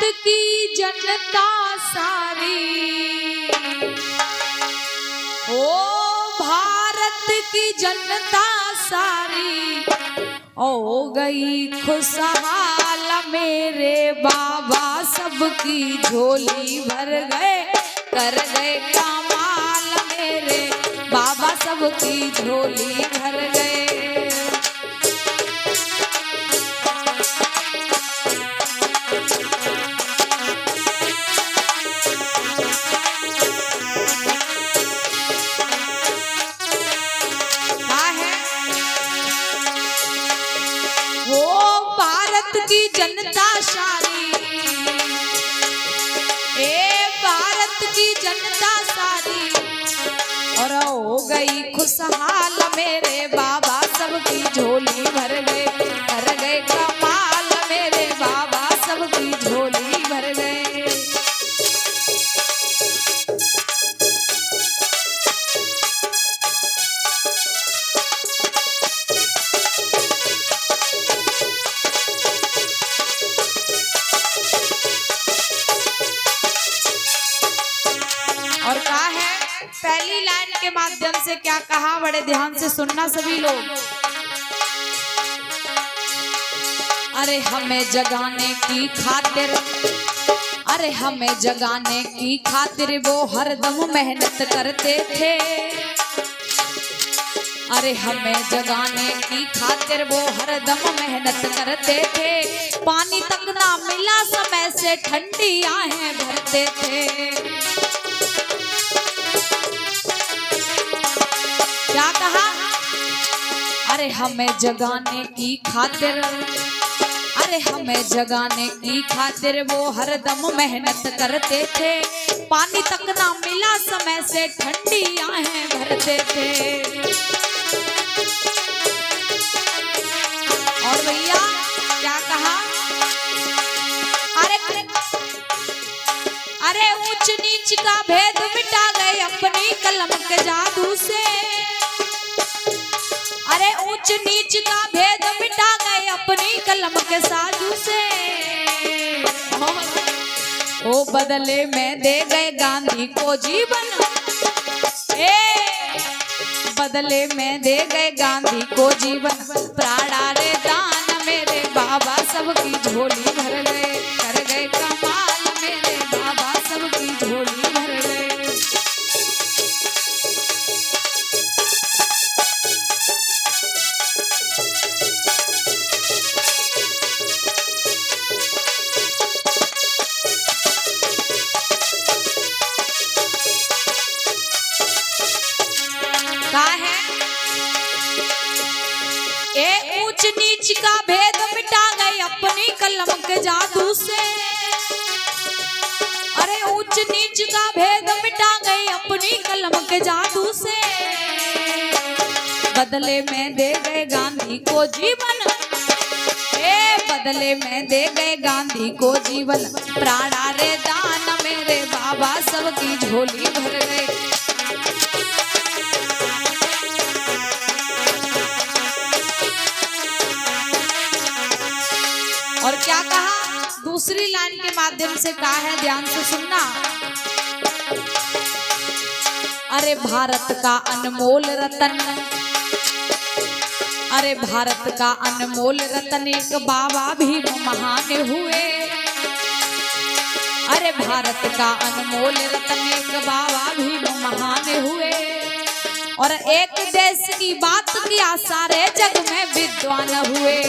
की जनता सारी, ओ भारत की जनता सारी हो गई खुशहाल। मेरे बाबा सबकी झोली भर गए, कर गए कमाल। मेरे बाबा सबकी झोली भर गए। की जनता सारी, ए भारत की जनता सारी और हो गई खुशहाल। मेरे बाबा सबकी झोली भर गए, कर गए कमाल। मेरे बाबा सबकी झोली भर गए। और कहा है पहली लाइन के माध्यम से क्या कहा, बड़े ध्यान से सुनना सभी लोग। अरे हमें जगाने की खातिर, अरे हमें जगाने की खातिर वो हरदम मेहनत करते थे। अरे हमें जगाने की खातिर वो हरदम मेहनत करते थे। पानी तक ना मिला समय से ठंडी आहें भरते थे। क्या कहा? अरे हमें जगाने की खातिर, अरे हमें जगाने की खातिर वो हरदम मेहनत करते थे। पानी तक ना मिला समय से ठंडी आहें भरते थे। और भैया क्या कहा? अरे ऊंच नीच का भेद मिटा गए अपनी कलम के जादू से। अरे ऊंच नीच का भेद मिटा गए अपनी कलम के साजू से। ओ बदले में दे गए गांधी को जीवन, बदले में दे गए गांधी को जीवन। प्राणा रे दान मेरे बाबा सबकी झोली भर गए, कर गए कमाल। मेरे बाबा सबकी झोली भर गए। ऊंच नीच का भेद मिटा गए अपनी कलम के जादू से। अरे ऊंच नीच का भेद मिटा गए अपनी कलम के जादू से। बदले में दे गए गांधी को जीवन, बदले में दे गए गांधी को जीवन। प्राणा रे दान मेरे बाबा सबकी झोली भर गए। और क्या कहा? दूसरी लाइन के माध्यम से कहा है, ध्यान से सुनना। अरे भारत का अनमोल रतन, अरे भारत का अनमोल रतन एक बाबा भीम महान हुए। अरे भारत का अनमोल रतन एक बाबा भीम महान हुए। और एक देश की बात किया सारे जग में विद्वान हुए।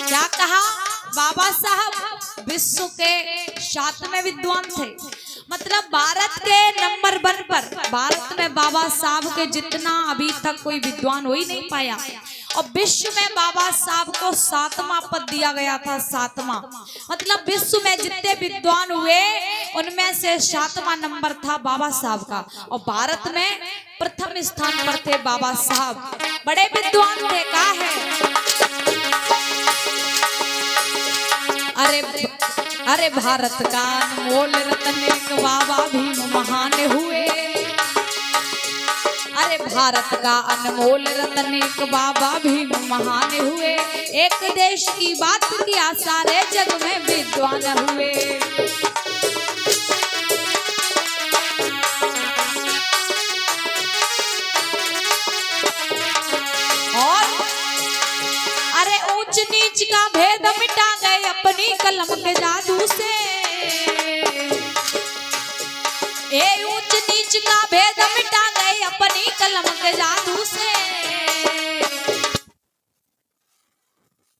क्या कहा? बाबा साहब विश्व के 7वें विद्वान थे। मतलब भारत के नंबर 1 पर, भारत में बाबा साहब के जितना अभी तक कोई विद्वान हो ही नहीं पाया। और विश्व में बाबा साहब को 7वां पद दिया गया था। 7वां मतलब विश्व में जितने विद्वान हुए उनमें से 7वां नंबर था बाबा साहब का। और भारत में प्रथम स्थान पर थे बाबा साहब। बड़े विद्वान थे। कहा है? अरे भारत का अनमोल रतन एक बाबा भीम महान हुए। अरे भारत का अनमोल रत्न एक बाबा भीम महान हुए, एक देश की बात किया सारे जग में विद्वान हुए। और अरे ऊंच नीच का भेद मिटा गए अपनी कलम के जादू से, ऊंच नीच का भेद मिटा गए अपनी कलम के जादू से।